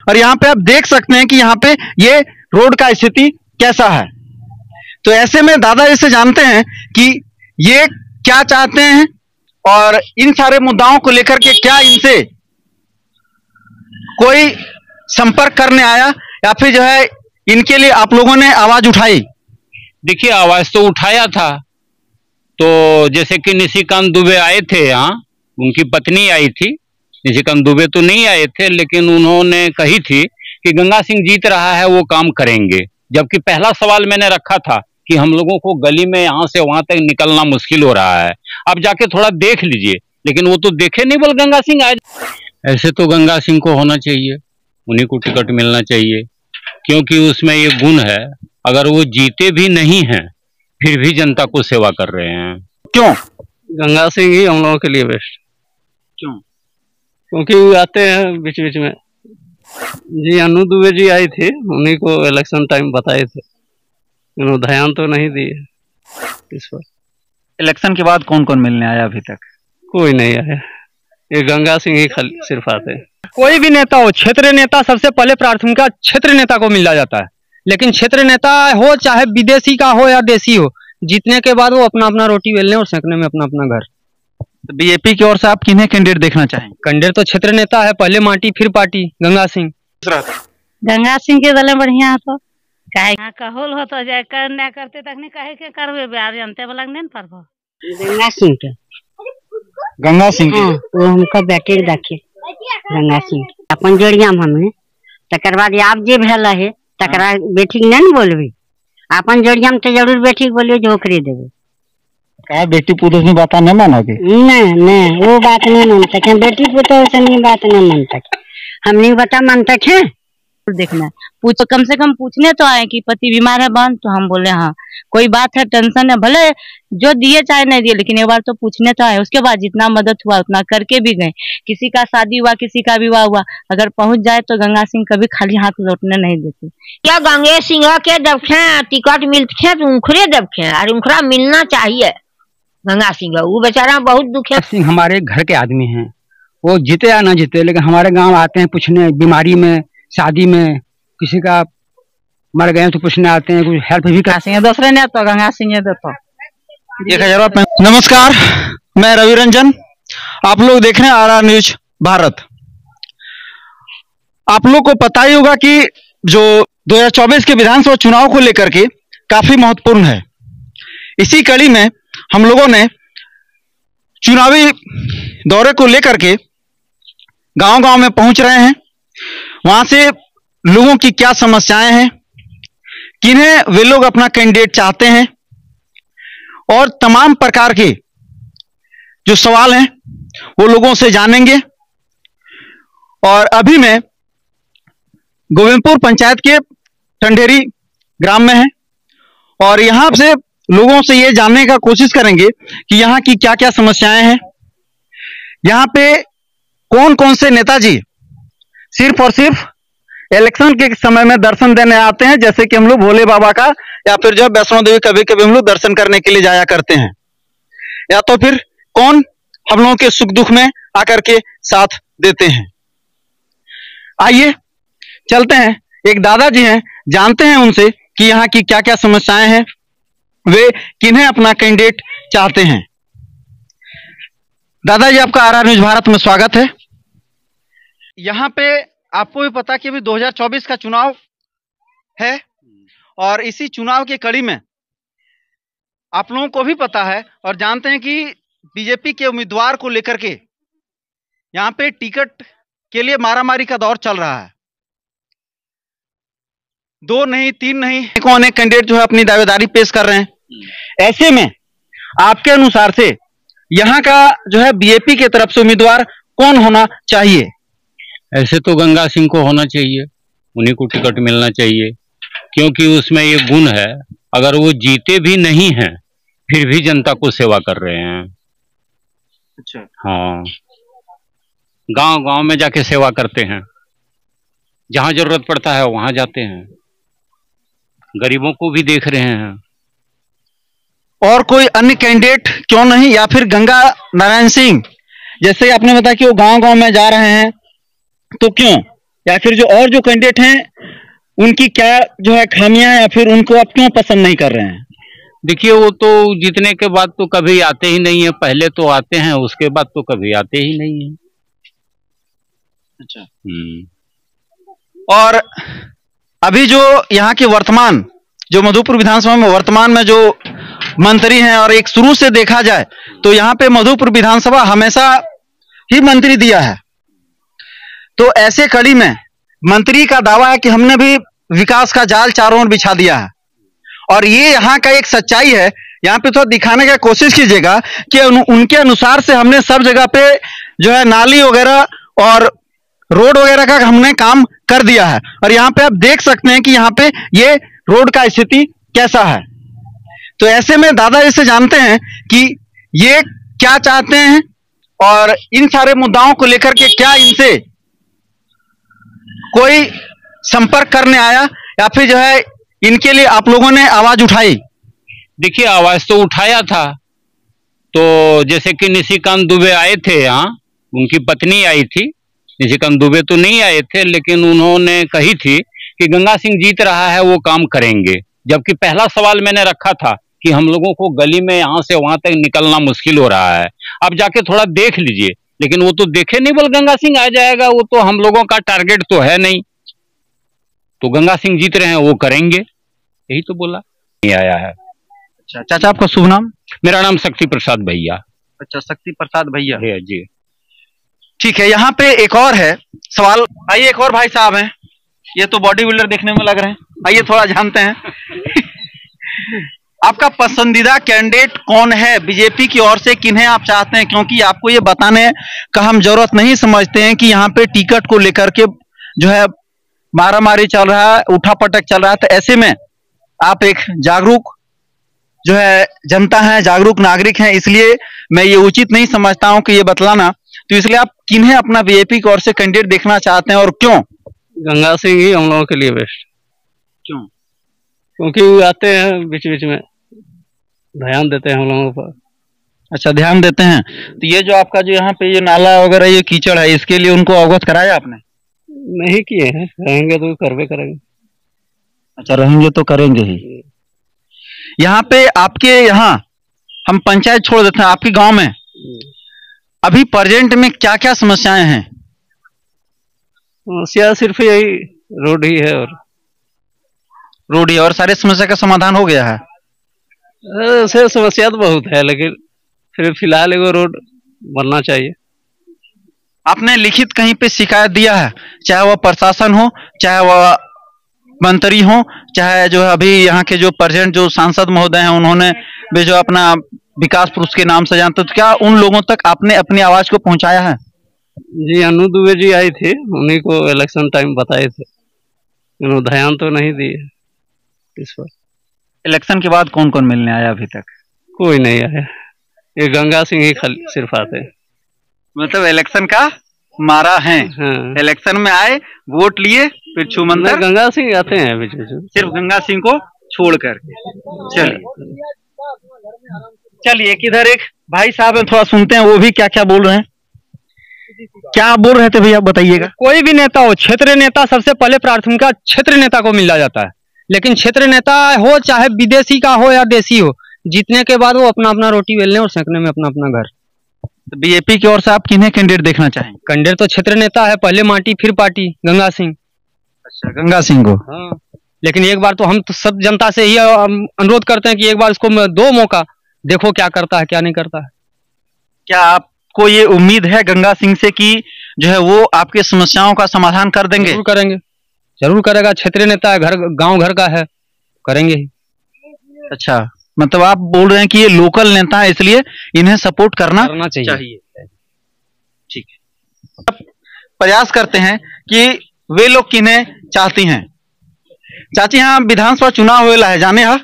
और यहाँ पे आप देख सकते हैं कि यहाँ पे ये रोड का स्थिति कैसा है। तो ऐसे में दादा जी से जानते हैं कि ये क्या चाहते हैं और इन सारे मुद्दाओं को लेकर के क्या इनसे कोई संपर्क करने आया या फिर जो है इनके लिए आप लोगों ने आवाज उठाई। देखिए, आवाज तो उठाया था। तो जैसे कि निशिकांत दुबे आए थे यहाँ, उनकी पत्नी आई थी। निशिकांत दुबे तो नहीं आए थे, लेकिन उन्होंने कही थी कि गंगा सिंह जीत रहा है, वो काम करेंगे। जबकि पहला सवाल मैंने रखा था कि हम लोगों को गली में यहाँ से वहां तक निकलना मुश्किल हो रहा है, आप जाके थोड़ा देख लीजिए। लेकिन वो तो देखे नहीं, बोल गंगा सिंह आए। ऐसे तो गंगा सिंह को होना चाहिए, उन्हीं को टिकट मिलना चाहिए, क्योंकि उसमें ये गुण है। अगर वो जीते भी नहीं हैं, फिर भी जनता को सेवा कर रहे हैं। क्यों? गंगा सिंह ही हम लोगों के लिए बेस्ट। क्यों? क्योंकि वो आते हैं बीच बीच में। जी अनु दुबे जी आई थी, उन्हीं को इलेक्शन टाइम बताए थे, उन्होंने ध्यान तो नहीं दिए इस पर। इलेक्शन के बाद कौन कौन मिलने आया? अभी तक कोई नहीं आया, ये गंगा सिंह ही खाली सिर्फ आते हैं। कोई भी नेता हो, क्षेत्रीय नेता सबसे पहले प्राथमिकता क्षेत्रीय नेता को मिला जाता है। लेकिन क्षेत्रीय नेता हो चाहे विदेशी का हो या देशी हो, जीतने के बाद वो अपना अपना रोटी बेलने और सेकने में अपना अपना घर। तो बीजेपी की ओर से आप किन्हें कैंडिडेट देखना चाहेंगे? कैंडिडेट तो क्षेत्रीय नेता है, पहले माटी फिर पार्टी। गंगा सिंह के दल बढ़िया हो तो काहे कहल हो तो जाए करना करते तक नहीं कहे के करबे बिहार जनते वाला नहीं परबो। गंगा सिंह के वो हमको बेटे देखिए गंगा सिंह अपन जोड़िया हमें तकर बाद आप जे भेल है तकरा बेटी के नहीं बोलबे, अपन जोड़िया में तो जरूर बेटी के बोलिए जो ओकरे देबे। का बेटी पुरुष में बात नहीं मानोगे? नहीं वो बात नहीं मानता है, बेटी पुरुष से नहीं बात नहीं मानता, हम नहीं बता मानता है। देखना पूछ, कम से कम पूछने तो आए कि पति बीमार है बहन, तो हम बोले हाँ कोई बात है, टेंशन है, भले जो दिए चाहे नहीं दिए, लेकिन एक बार तो पूछने तो आए। उसके बाद जितना मदद हुआ उतना करके भी गए। किसी का शादी हुआ, किसी का विवाह हुआ, अगर पहुंच जाए तो गंगा सिंह कभी खाली हाथ लौटने नहीं देते। क्या गंगे सिंह के दबखे टिकट मिलते तो उखरे दबखे और उखरा मिलना चाहिए। गंगा सिंह वो बेचारा बहुत दुख है। सिंह हमारे घर के आदमी हैं, वो जीते या ना जीते, लेकिन हमारे गाँव आते हैं पूछने, बीमारी में, शादी में, किसी का मर गए तो पूछने आते हैं, कुछ हेल्प भी कर सिंह दूसरे ने तो गंगा सिंह देता। 1000। नमस्कार, मैं रवि रंजन, आप लोग देख रहे हैं RR न्यूज भारत। आप लोग को पता ही होगा कि जो 2024 के विधानसभा चुनाव को लेकर के काफी महत्वपूर्ण है। इसी कड़ी में हम लोगों ने चुनावी दौरे को लेकर के गांव-गांव में पहुंच रहे हैं। वहां से लोगों की क्या समस्याएं हैं, किन्हें वे लोग अपना कैंडिडेट चाहते हैं, और तमाम प्रकार के जो सवाल हैं वो लोगों से जानेंगे। और अभी मैं गोविंदपुर पंचायत के ठंडेरी ग्राम में है और यहां से लोगों से ये जानने का कोशिश करेंगे कि यहाँ की क्या क्या समस्याएं हैं, यहाँ पे कौन कौन से नेताजी सिर्फ और सिर्फ इलेक्शन के समय में दर्शन देने आते हैं, जैसे कि हम लोग भोले बाबा का या फिर जब वैष्णो देवी कभी कभी हम लोग दर्शन करने के लिए जाया करते हैं, या तो फिर कौन हम लोगों के सुख दुख में आकर के साथ देते हैं। आइए चलते हैं, एक दादाजी हैं, जानते हैं उनसे कि यहाँ की क्या क्या समस्याएं हैं, वे किन्हें अपना कैंडिडेट चाहते हैं। दादाजी, आपका RR न्यूज भारत में स्वागत है। यहाँ पे आपको भी पता कि अभी 2024 का चुनाव है और इसी चुनाव की कड़ी में आप लोगों को भी पता है और जानते हैं कि बीजेपी के उम्मीदवार को लेकर के यहाँ पे टिकट के लिए मारामारी का दौर चल रहा है। 2 नहीं 3 नहीं कौन एक कैंडिडेट जो है अपनी दावेदारी पेश कर रहे हैं। ऐसे में आपके अनुसार से यहाँ का जो है बीजेपी की तरफ से उम्मीदवार कौन होना चाहिए? ऐसे तो गंगा सिंह को होना चाहिए, उन्हीं को टिकट मिलना चाहिए, क्योंकि उसमें ये गुण है। अगर वो जीते भी नहीं हैं, फिर भी जनता को सेवा कर रहे हैं। अच्छा। हाँ, गांव-गांव में जाके सेवा करते हैं, जहां जरूरत पड़ता है वहां जाते हैं, गरीबों को भी देख रहे हैं। और कोई अन्य कैंडिडेट क्यों नहीं, या फिर गंगा नारायण सिंह, जैसे आपने बताया कि वो गांव-गांव में जा रहे हैं, तो क्यों? या फिर जो और जो कैंडिडेट हैं उनकी क्या जो है खामियां हैं, या फिर उनको आप क्यों पसंद नहीं कर रहे हैं? देखिए, वो तो जीतने के बाद तो कभी आते ही नहीं है, पहले तो आते हैं, उसके बाद तो कभी आते ही नहीं है। अच्छा। और और अभी जो यहाँ के वर्तमान जो मधुपुर विधानसभा में वर्तमान में जो मंत्री हैं, और एक शुरू से देखा जाए तो यहाँ पे मधुपुर विधानसभा हमेशा ही मंत्री दिया है, तो ऐसे कड़ी में मंत्री का दावा है कि हमने भी विकास का जाल चारों ओर बिछा दिया है, और ये यहाँ का एक सच्चाई है। यहाँ पे थोड़ा दिखाने की कोशिश कीजिएगा कि उनके अनुसार से हमने सब जगह पे जो है नाली वगैरह और रोड वगैरह का हमने काम कर दिया है, और यहाँ पे आप देख सकते हैं कि यहाँ पे ये रोड का स्थिति कैसा है। तो ऐसे में दादा इससे जानते हैं कि ये क्या चाहते हैं और इन सारे मुद्दाओं को लेकर के क्या इनसे कोई संपर्क करने आया, या फिर जो है इनके लिए आप लोगों ने आवाज उठाई? देखिए, आवाज तो उठाया था, तो जैसे कि निशिकांत दुबे आए थे यहाँ, उनकी पत्नी आई थी, निशिकांत दुबे तो नहीं आए थे, लेकिन उन्होंने कही थी कि गंगा सिंह जीत रहा है, वो काम करेंगे। जबकि पहला सवाल मैंने रखा था कि हम लोगों को गली में यहाँ से वहां तक निकलना मुश्किल हो रहा है, आप जाके थोड़ा देख लीजिए, लेकिन वो तो देखे नहीं, बोल गंगा सिंह आ जाएगा, वो तो हम लोगों का टारगेट तो है नहीं, तो गंगा सिंह जीत रहे हैं, वो करेंगे, यही तो बोला, नहीं आया है। अच्छा चाचा, आपका शुभ नाम? मेरा नाम शक्ति प्रसाद भैया। अच्छा, शक्ति प्रसाद भैया जी। ठीक है। यहाँ पे एक और है सवाल। आइए, एक और भाई साहब हैं, ये तो बॉडी बिल्डर देखने में लग रहे हैं, आइए थोड़ा जानते हैं। आपका पसंदीदा कैंडिडेट कौन है बीजेपी की ओर से, किन्हें आप चाहते हैं? क्योंकि आपको ये बताने का हम जरूरत नहीं समझते हैं कि यहाँ पे टिकट को लेकर के जो है मारामारी चल रहा है, उठा पटक चल रहा है, तो ऐसे में आप एक जागरूक जो है जनता है, जागरूक नागरिक हैं, इसलिए मैं ये उचित नहीं समझता हूं कि ये बतलाना। तो इसलिए आप किन्हें अपना बीजेपी की ओर से कैंडिडेट देखना चाहते हैं और क्यों? गंगा सिंह ही हम लोगों के लिए बेस्ट। क्यों? क्योंकि वो आते हैं बीच बीच में, ध्यान देते हैं हम लोगों पर। अच्छा, ध्यान देते हैं। तो ये जो आपका जो यहाँ पे ये नाला वगैरह ये कीचड़ है, इसके लिए उनको अवगत कराया आपने? नहीं किए हैं, रहेंगे तो करवे करेंगे। अच्छा, रहेंगे तो करेंगे ही। यहाँ पे आपके यहाँ हम पंचायत छोड़ देते हैं, आपके गांव में अभी प्रेजेंट में क्या क्या समस्याएं हैं? समस्या सिर्फ यही रोड ही है, और रोड ही, और सारे समस्या का समाधान हो गया है? ऐसे समस्या तो बहुत है, लेकिन फिर फिलहाल एगो रोड बनना चाहिए। आपने लिखित कहीं पे शिकायत दिया है, चाहे वह प्रशासन हो, चाहे वह मंत्री हो, चाहे जो है अभी यहाँ के जो प्रेजेंट जो सांसद महोदय हैं, उन्होंने भी जो अपना विकास पुरुष के नाम से जानते, तो क्या उन लोगों तक आपने अपनी आवाज को पहुंचाया है? जी, अनु दुबे जी आई थी, उन्हीं को इलेक्शन टाइम बताए थे, उन्होंने ध्यान तो नहीं दिए इस पर। इलेक्शन के बाद कौन कौन मिलने आया? अभी तक कोई नहीं आया, ये गंगा सिंह ही खाली सिर्फ आते हैं। मतलब इलेक्शन का मारा है? हाँ। इलेक्शन में आए, वोट लिए, फिर छूमंतर गंगा सिंह आते हैं बीच बीच में, सिर्फ गंगा सिंह को छोड़कर। चलिए किधर एक भाई साहब हैं, थोड़ा सुनते हैं वो भी क्या क्या बोल रहे हैं। क्या आप बोल रहे थे भैया, बताइएगा। कोई भी नेता हो, क्षेत्रीय नेता सबसे पहले प्राथमिकता क्षेत्रीय नेता को मिला जाता है, लेकिन क्षेत्रीय नेता हो चाहे विदेशी का हो या देसी हो, जीतने के बाद वो अपना अपना रोटी बेलने और सेकने में अपना अपना घर। तो बीजेपी की ओर से आप किन्हें कैंडिडेट देखना चाहेंगे? कैंडिडेट तो क्षेत्रीय नेता है, पहले माटी फिर पार्टी, गंगा सिंह। अच्छा, गंगा सिंह को। हाँ, लेकिन एक बार तो हम तो सब जनता से ही अनुरोध करते हैं कि एक बार इसको दो मौका, देखो क्या करता है क्या नहीं करता है। क्या आपको ये उम्मीद है गंगा सिंह से कि जो है वो आपके समस्याओं का समाधान कर देंगे? जरूर करेंगे, जरूर करेगा, क्षेत्रीय नेता है, घर गांव घर का है, करेंगे ही। अच्छा, मतलब आप बोल रहे हैं कि ये लोकल नेता है, इसलिए इन्हें सपोर्ट करना चाहिए। ठीक है, अब प्रयास करते हैं कि वे लोग किन्हें चाहती हैं। चाची, यहाँ विधानसभा चुनाव हुए है जाने? हाँ,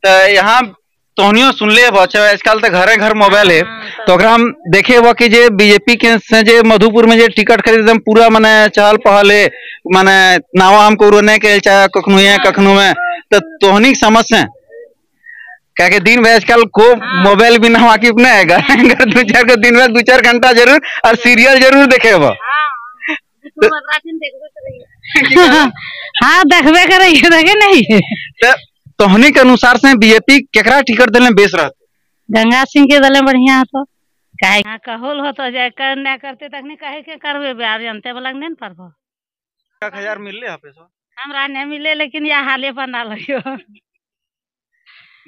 तो यहाँ तोहनियो सुन ले, आजकल तो घरे घर मोबाइल है, तो अगर हम देखे वो कि जे बीजेपी के से जे मधुपुर में जे टिकट खरीद एकदम पूरा मने चहल पहल है, मने नावा हमको रोने के चाहे कखनू में, तो तोहनी समझ से क्या के दिन भर आजकल को मोबाइल बिना वाकिफ नहीं है, दो चार दिन में 2-4 घंटा जरूर और सीरियल जरूर देखे वो। हाँ देखबे करे देखे नहीं। तोहनी के अनुसार से बीजेपी केकरा टिकट दिले बेच रहा? गंगा सिंह के दले बढ़िया तो काहे कहल हो तो जाय कर ना करते तक नहीं कहे के करबे बिहार जनते वाला नहीं परबो। 1000 मिलले है पैसा? हमरा नहीं मिले लेकिन या हाले पर ना लगियो।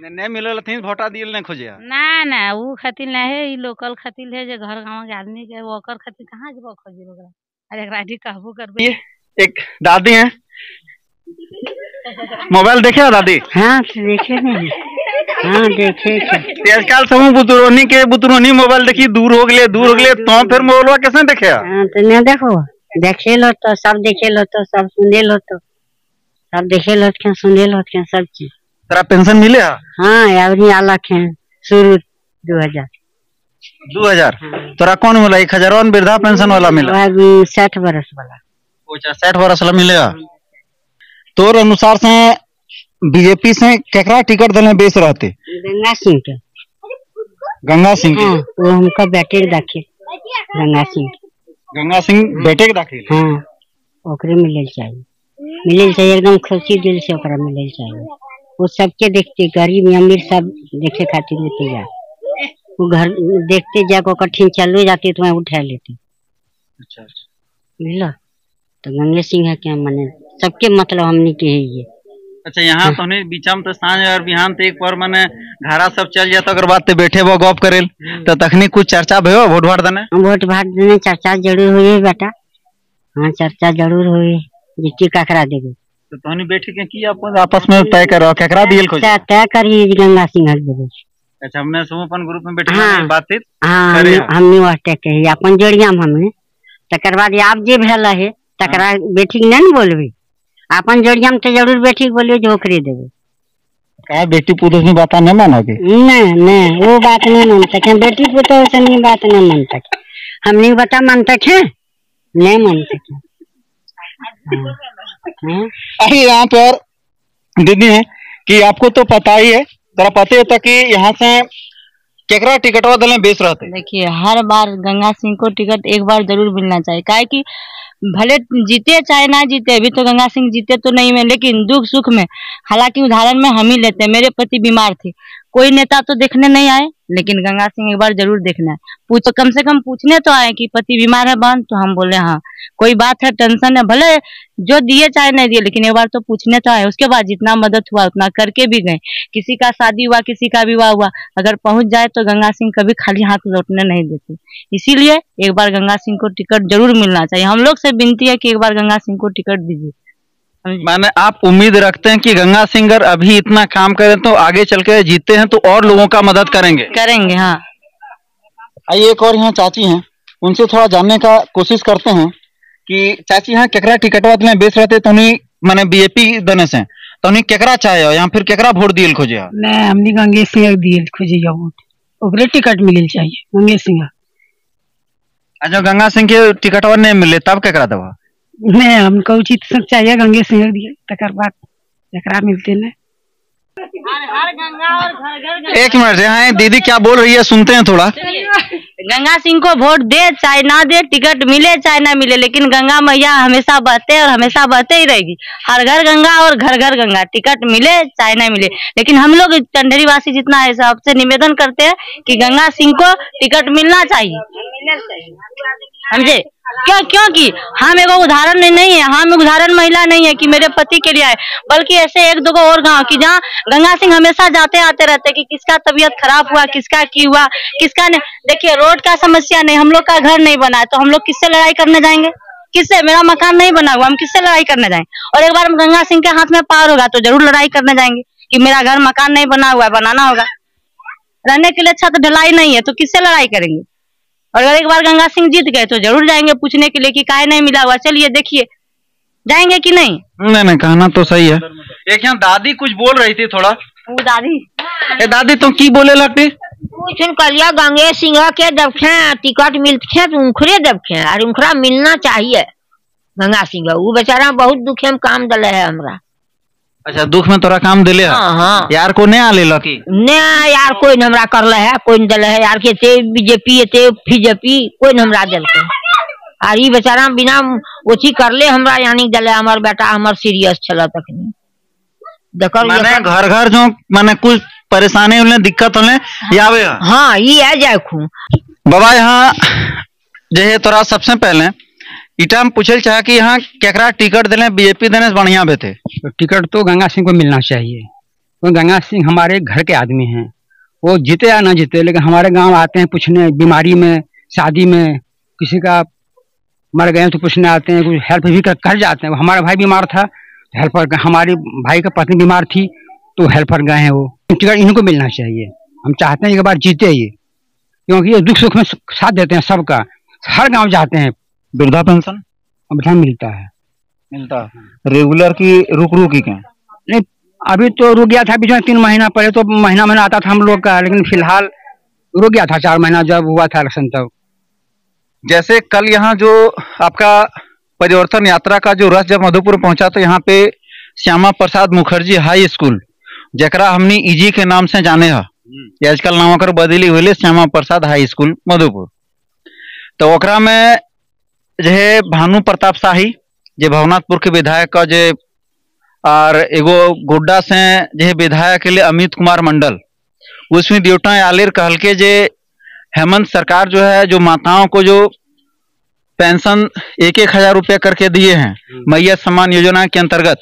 नहीं मिलल थी वोटा दियल नहीं खोजिया? ना ना वो खातिर ना है, ई लोकल खातिर है, जो घर गांव के आदमी के ओकर खातिर कहां जब खोजी लोग। अरे राठी कहबो करबे। एक दादी हैं, मोबाइल देखे हो दादी? हाँ देखे नहीं। हाँ देखे थे। आजकल सब बुतुरोनी मोबाइल देखी दूर हो गए तो फिर मोबाइल कैसे देखे? हाँ तो नहीं देखो, देखे लो तो सब देखे लो तो सब सुने लो तो सब देखे लो क्या सुने लो क्या सब चीज। तेरा पेंशन मिले? हाँ अभी अलग है शुरू 2000। तोरा कौन मिला? 1000 वृद्धा पेंशन वाला मिला? 60 बरस वाला। 60 बरस वाला मिलेगा। तोर अनुसार से बीजेपी से केकरा टिकट दिले बेच रहते? गंगा सिंह के। गंगा सिंह के? हाँ, वो हमका बेटे के दाखिल गंगा सिंह बेटे के दाखिल? हाँ ओकरे मिले चाहिए एकदम खुशी दिल से ओकरा मिले चाहिए। वो सबके देखते गरीब अमीर सब देखे खातिर लेते जा, वो घर देखते जा को कठिन चलो जाती तो मैं उठा लेती। अच्छा मिला तो गंगे सिंह है क्या माने सबके मतलब हमने के है ये। अच्छा यहाँ तो नहीं बीचा में तो सांझ और बिहान तो एक बार माने घरा सब चल जाता अगर बात बैठे वो गप करेल तो तखनी कुछ चर्चा भयो वोट भाट देने चर्चा जरूर हुई बेटा। हाँ चर्चा जरूर हुई जिसकी ककरा देवे तो तोहनी बैठ के की आपस में तय करो केकरा दियल खोज तय करी गंगा सिंह देवे। अच्छा हमने अपन ग्रुप में बैठे हाँ, बातचीत हाँ हमने वास्ते कही अपन जोड़िया में हमने तकर बाद आप जे भेल है तकरा बेटी नहीं बोलबे अपन जोड़िया में तो जरूर बेटी बोलियो जो ओकरे देवे। का बेटी पुतोह की बात नहीं मानोगे? नहीं वो बात नहीं मानते बेटी पुतोह से नहीं बात नहीं मानते हमने बता मानते थे नहीं मानते। अरे यहाँ पर दीदी है कि आपको तो पता ही है, तेरा पता होता कि यहाँ से केकरा टिकटवा दिले बेच रहे थे? देखिए हर बार गंगा सिंह को टिकट एक बार जरूर मिलना चाहिए, काहे कि भले जीते चाहे ना जीते, अभी तो गंगा सिंह जीते तो नहीं में, लेकिन दुख सुख में हालांकि उदाहरण में हम ही लेते हैं। मेरे पति बीमार थे, कोई नेता तो देखने नहीं आए, लेकिन गंगा सिंह एक बार जरूर देखना है। कम से कम पूछने तो आए कि पति बीमार है बहन, तो हम बोले हाँ कोई बात है टेंशन है, भले जो दिए चाहे नहीं दिए, लेकिन एक बार तो पूछने तो आए। उसके बाद जितना मदद हुआ उतना करके भी गए। किसी का शादी हुआ, किसी का विवाह हुआ, अगर पहुंच जाए तो गंगा सिंह कभी खाली हाथ लौटने नहीं देते। इसीलिए एक बार गंगा सिंह को टिकट जरूर मिलना चाहिए। हम लोग से विनती है कि एक बार गंगा सिंह को टिकट दीजिए। माने आप उम्मीद रखते हैं कि गंगा सिंह अभी इतना काम करें तो आगे चल के जीते हैं तो और लोगों का मदद करेंगे? हाँ। आइए एक और यहाँ चाची हैं, उनसे थोड़ा जानने का कोशिश करते हैं कि चाची यहाँ केकरा टिकटवा दिले बेच रहे थे तो माने बीजेपी दने से तो केकरा चाहे या फिर केकरा वोट दियल खोजे? नहीं हमने गंगे सिंह दियल खोजे वोट, ओकरे टिकट मिले चाहिए गंगे सिंह। अच्छा गंगा सिंह के टिकटवा नहीं मिले तब केकरा देवा? नहीं हमको उचित सब चाहिए गंगे सिंह दिए तकर बाद जकरा मिलते न। एक मिनट यहाँ दीदी क्या बोल रही है सुनते हैं थोड़ा। गंगा सिंह को वोट दे चाहे ना दे, टिकट मिले चाहे ना मिले, लेकिन गंगा मैया हमेशा बहते और हमेशा बहते ही रहेगी। हर घर गंगा और घर घर गंगा, टिकट मिले चाहे ना मिले। लेकिन हम लोग टंडरी वासी जितना है सबसे निवेदन करते हैं कि गंगा सिंह को टिकट मिलना चाहिए, समझे? क्योंकि हम एक उदाहरण नहीं है, हम उदाहरण महिला नहीं है कि मेरे पति के लिए आए, बल्कि ऐसे एक दो और गांव की जहाँ गंगा सिंह हमेशा जाते आते रहते कि किसका तबीयत खराब हुआ, किसका की हुआ, किसका नहीं। देखिए रोड का समस्या नहीं, हम लोग का घर नहीं बना है तो हम लोग किससे लड़ाई करने जाएंगे? किससे? मेरा मकान नहीं बना हुआ, हम किससे लड़ाई करने जाएंगे? और एक बार हम गंगा सिंह के हाथ में पावर होगा तो जरूर लड़ाई करने जाएंगे कि मेरा घर मकान नहीं बना हुआ है, बनाना होगा। रहने के लिए छत ढलाई नहीं है तो किससे लड़ाई करेंगे? और अगर एक बार गंगा सिंह जीत गए तो जरूर जाएंगे पूछने के लिए कि काहे नहीं मिला हुआ। चलिए देखिए जाएंगे कि नहीं? नहीं कहना तो सही है। एक यहाँ दादी कुछ बोल रही थी थोड़ा। दादी दादी तुम की बोले लगती? कलिया गंगे सिंह के दबखे टिकट मिलते तो उनखरे दबखे और उनखरा मिलना चाहिए गंगा सिंह। वो बेचारा बहुत दुखे में काम दिले है हमरा। अच्छा दुख में तोरा काम दिले है? हाँ। यार को नहीं आले लकी? नहीं यार कोई न हमरा करले है, कोई न दिले है यार के ते बीजेपी ते बीजेपी कोई न हमरा दिल के। और ई बेचारा बिना ओची करले हमरा यानी गले हमर बेटा हमर सीरियस छला तखनी देखल माने घर घर जो माने कुछ परेशानी होले दिक्कत होले यावे। हां ई आ जाय खू बाबा यहाँ जे तोरा सबसे पहले इटा हम पूछल चाहे कि यहाँ केकरा टिकट देने बीजेपी देने से बढ़िया बेटे। टिकट तो गंगा सिंह को मिलना चाहिए, तो गंगा सिंह हमारे घर के आदमी हैं, वो जीते या ना जीते लेकिन हमारे गांव आते हैं पूछने, बीमारी में शादी में किसी का मर गए तो पूछने आते हैं, कुछ हेल्प भी कर जाते हैं। हमारा भाई बीमार था, हेल्पर हमारी भाई का पत्नी बीमार थी तो हेल्पर गए हैं। वो टिकट इन्हीं को मिलना चाहिए। हम चाहते हैं एक बार जीते ये, क्योंकि ये दुख सुख में साथ देते हैं सबका, हर गांव जाते हैं। वृद्धा पेंशन मिलता है रेगुलर की रुक की क्या नहीं, अभी तो रुक गया था बीच में 3 महीना पहले, तो महीना महीना आता था हम लोग का, लेकिन फिलहाल रुक गया था 4 महीना जब हुआ था इलेक्शन तब। जैसे कल यहाँ जो आपका परिवर्तन यात्रा का जो रथ जब मधुपुर पहुंचा तो यहाँ पे श्यामा प्रसाद मुखर्जी हाई स्कूल जरा हमने ईजी के नाम से जाने है, आजकल नाम कर बदली हुई श्यामा प्रसाद हाई स्कूल मधुपुर। तो ओकरा में जे भानु प्रताप शाही जे भवनाथपुर के विधायक का जे और एगो गोड्डा से जे विधायक के लिए अमित कुमार मंडल, उसमें देवटा आलेर कहल के जे हेमंत सरकार जो है जो माताओं को जो पेंशन 1,000 रुपया करके दिए हैं मैया सम्मान योजना के अंतर्गत,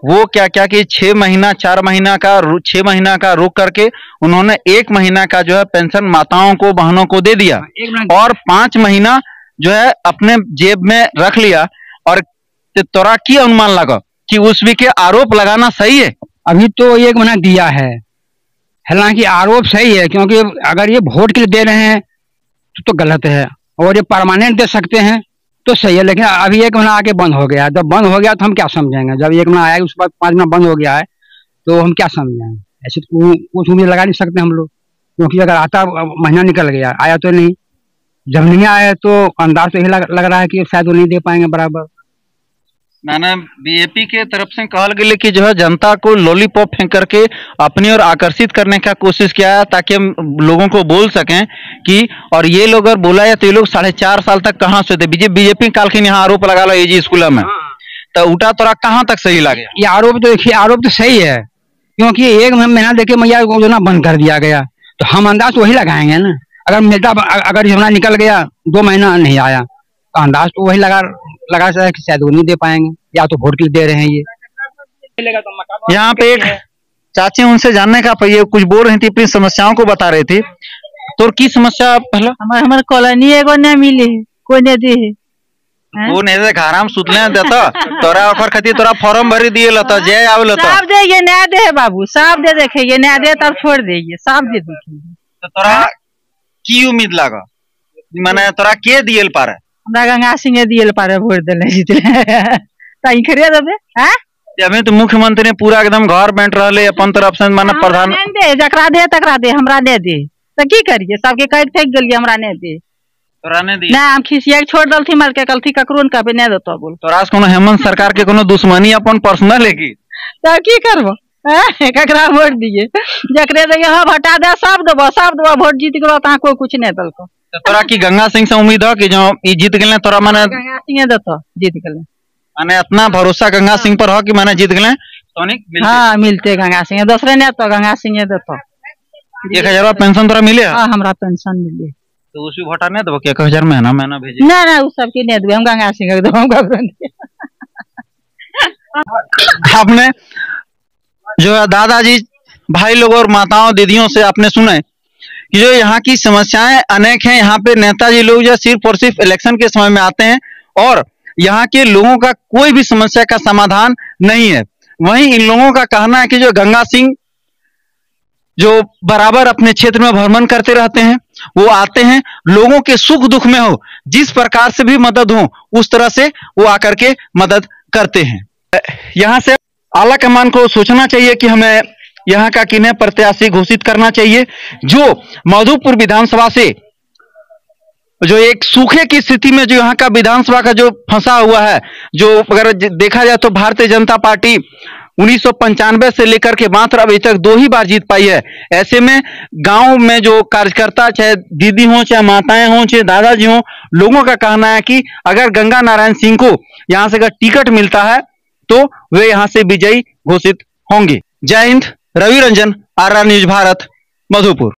वो क्या क्या कि 6 महीना 4 महीना का 6 महीना का रोक करके उन्होंने 1 महीना का जो है पेंशन माताओं को बहनों को दे दिया और 5 महीना जो है अपने जेब में रख लिया। और तोरा की अनुमान लगा कि उस भी के आरोप लगाना सही है? अभी तो 1 महीना दिया है, हालांकि आरोप सही है, क्योंकि अगर ये वोट के लिए दे रहे हैं तो गलत है, और ये परमानेंट दे सकते हैं तो सही है। लेकिन अभी 1 महीना आके बंद हो गया, जब बंद हो गया तो हम क्या समझेंगे? जब 1 महीना आया उसके बाद 5 महीना बंद हो गया है तो हम क्या समझेंगे? ऐसे तो कुछ उम्मीद लगा नहीं सकते हम लोग, क्योंकि अगर आता महीना निकल गया, आया तो नहीं, जब नहीं आया तो अंदाज तो यही लग रहा है कि शायद वो नहीं दे पाएंगे बराबर। मैंने बीजेपी के तरफ से कहल गया कि जो है जनता को लॉलीपॉप फेंक करके अपनी ओर आकर्षित करने का कोशिश किया है, ताकि हम लोगों को बोल सकें कि, और ये लोग अगर बोला है तो ये लोग 4.5 साल तक कहाँ से थे? बीजेपी काल के यहाँ आरोप लगा लो एजी स्कूल में, तो उठा तोरा कहाँ तक सही लगे? ये आरोप तो देखिए, आरोप तो सही है, क्योंकि 1 महीना देखे मैया योजना बंद कर दिया गया, तो हम अंदाज तो वही लगाएंगे ना। अगर मिलता, अगर योजना निकल गया 2 महीना नहीं आया तो अंदाज तो वही लगा सकता है कि शायद वो नहीं दे पाएंगे, या तो वोट के लिए दे रहे हैं। ये यहाँ पे एक चाची, उनसे जानने का ये कुछ बोल रही थी, अपनी समस्याओं को बता रही थी। तो की समस्या पहले? हमारे कॉलोनी एगो नहीं मिले, कोई नहीं दे, वो नहीं दे, घर में सुतले देता तोरा ओकर खातिर तोरा फॉर्म भरी दिए लता, जे आवे लता सब दे, ये नहीं दे बाबू, सब दे, देखे ये नहीं दे तब छोड़ दे, ये सब दे देखे। तो तोरा की उम्मीद लगा, माने तोरा के दियल पारे? हमरा गंगा सिंह दियल पारे वोट देले जीतले ताई खरिया देबे। हैं अभी तो मुख्यमंत्री ने पूरा एकदम घर बैठ रहले अपन तरफ से, माने प्रधान दे, जकरा दे तकरा दे, हमरा नहीं दे तो की करिए? सबके कह फेंक गेलिए, हमरा नहीं दे, तोरा नहीं दी ना, हम खिसिया छोड़ दलथी मार के कलथी ककरो न कबे नहीं देतो बोल। तोरा से कोनो हेमंत सरकार के कोनो दुश्मनी अपन पर्सनल है की? तो की करबो? ककरा वोट दिए, जकरे दे यहाँ हटा दे, सब देबो वोट जीत गेलो ता कोई कुछ नहीं दलको। तो तोरा की गंगा सिंह से उम्मीद है कि जो ई जीत गेले तोरा माने गंगा सिंह देतो जीत गेले? माने इतना भरोसा गंगा सिंह पर हो कि माने जीत गेले तोनिक मिलते? हां मिलते गंगा सिंह, दूसरे ने तो गंगा सिंह देतो। 1,000 पेंशन तोरा मिले? हां हमरा पेंशन मिले। तो उसी भोटा नहीं देबो? 1,000 महीना भेजे? ना ना, उ सब के नहीं देबे, हम गंगा सिंह के देबो, हम ककरो नहीं। आपने जो दादाजी भाई लोग और माताओं दीदियों से आपने सुने कि जो यहाँ की समस्याएं अनेक हैं। यहाँ पे नेताजी लोग जो सिर्फ और सिर्फ इलेक्शन के समय में आते हैं और यहाँ के लोगों का कोई भी समस्या का समाधान नहीं है। वहीं इन लोगों का कहना है कि जो गंगा सिंह जो बराबर अपने क्षेत्र में भ्रमण करते रहते हैं, वो आते हैं, लोगों के सुख दुख में हो जिस प्रकार से भी मदद हो उस तरह से वो आकर के मदद करते हैं। यहाँ से आला कमान को सोचना चाहिए कि हमें यहाँ का किन्हें प्रत्याशी घोषित करना चाहिए जो मधुपुर विधानसभा से जो एक सूखे की स्थिति में जो यहाँ का विधानसभा का जो फंसा हुआ है, जो अगर देखा जाए तो भारतीय जनता पार्टी 1995 से लेकर के मात्र अभी तक 2 ही बार जीत पाई है। ऐसे में गांव में जो कार्यकर्ता, चाहे दीदी हों, चाहे माताएं हों, चाहे दादाजी हों, लोगों का कहना है कि अगर गंगा नारायण सिंह को यहां से अगर टिकट मिलता है तो वे यहां से विजयी घोषित होंगे। जय हिंद। Ravi Ranjan, RR news Bharat, Madhupur.